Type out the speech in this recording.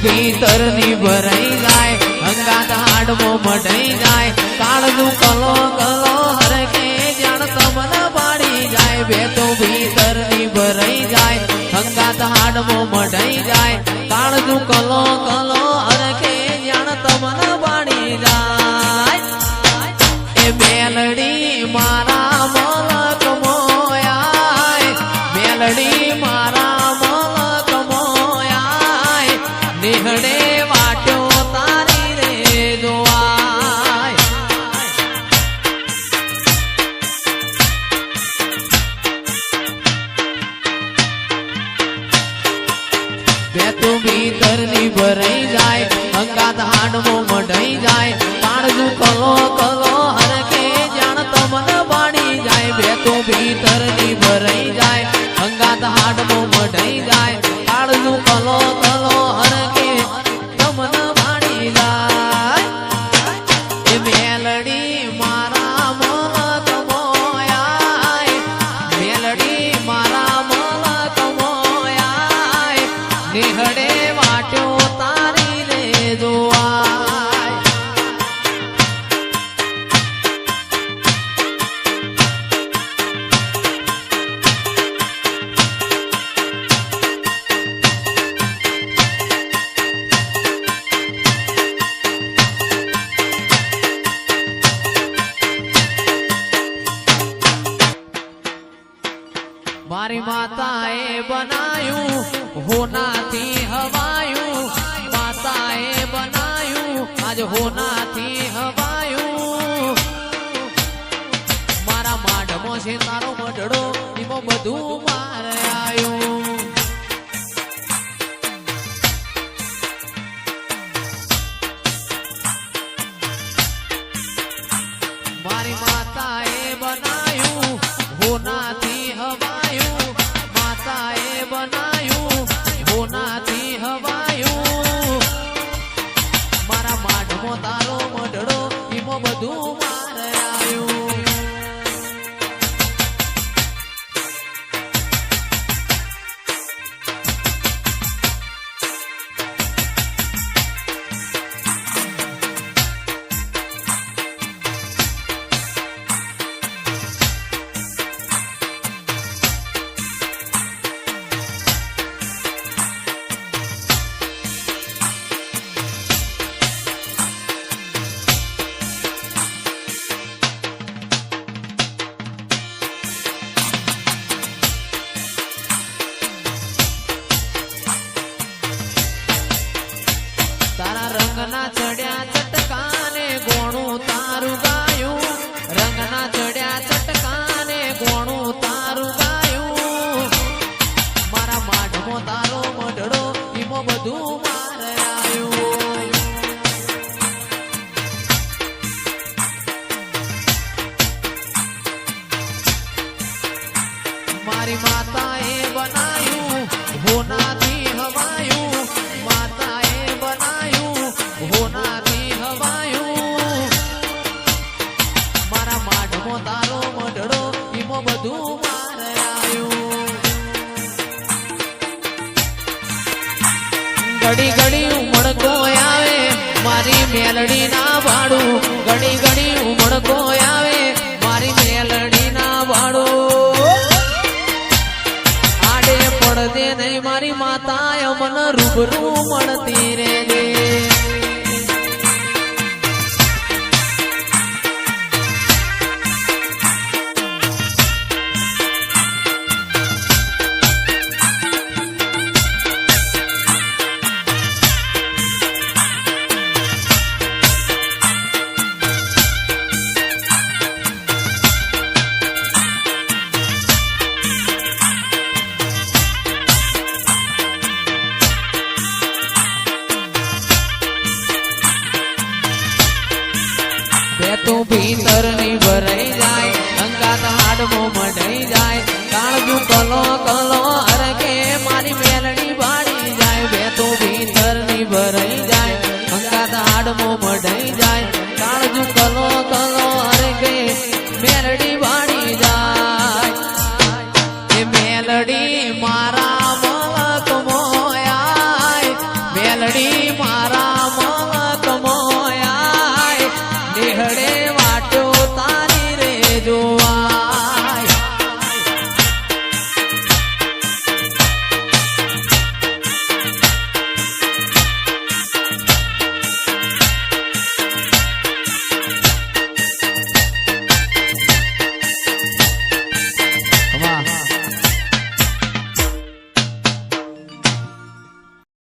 ભીતર ની ભરાઈ જાય અંગાત હાડમો મઢાઈ જાય કાળનું કલો કલો હરકે જાણ તમને પાડી જાય બેતું ભીતર ની ભરાઈ જાય અંગાત હાડમો મઢાઈ જાય કાળનું કલો કલો હરકે જાણ તમને પાડી જાય એ મેલડી મારા મલક મોયાય મેલડી મારા મલક મોયાય નિહળે વાટ્યો તારી રે જોવાય બેતું ભીતર ની ભરાઈ જાય અંગાત હાડમો મઢાઈ જાય કાળજું કલો કલો હરકે જાણ તમને પાડી જાય બેતું ભીતર ની ભરાઈ જાય અંગાત હાડમો મઢાઈ જાય કાળજું કલો કલો હરકે તમને પાડી જાય એ મેલડી મારા મલક મોયાય મેલડી મારા મલક મોયાય નિહળે વાટ્યો તારી રે જોવાય મારી માતાએ બનાયું હોનાથી હવાયું માતાએ બનાયું આજ હોનાથી હવાયું મારા માઢમો છે તારો મઢડો એમાં બધું મારે આવ્યું મારી માતાએ બનાયું હોનાથી હવાયું માતાએ બનાયું હોનાથી હવાયું મારા માઢમો તારો મઢડો એમાં બધું મારે આવ્યું રંગના ચડ્યા ચટકાને ગોણું તારું ગાયું રંગના ચડ્યા ચટકાને ગોણું તારું ગાયું મારા માઢમો તારો મઢડો એમાં બધું મારે આવ્યું મારી માતાએ બનાયું હોનાથી હવાયું માતાએ બનાયું હોનાથી હવાયું મારા માઢમો તારો મઢડો એમાં બધું મારે આવ્યું ઘડી ઘડી ઉમળકો આવે મારી મેલડી ના ભાડું ઘડી ઘડી ઉમળકો આવે મારી મેલડી ના ભાડું આડે પડદે નહીં મારી માતાએ મને રૂબરૂ મળતી રે બેતું ભીતર ની ભરાઈ જાય અંગાત હાડમો મઢાઈ જાય કાળજું કલો કલો હરકે મારી મેલડી ભાડી જાય બેતું ભીતર ની ભરાઈ જાય અંગાત હાડમો મઢાઈ જાય કાળજું કલો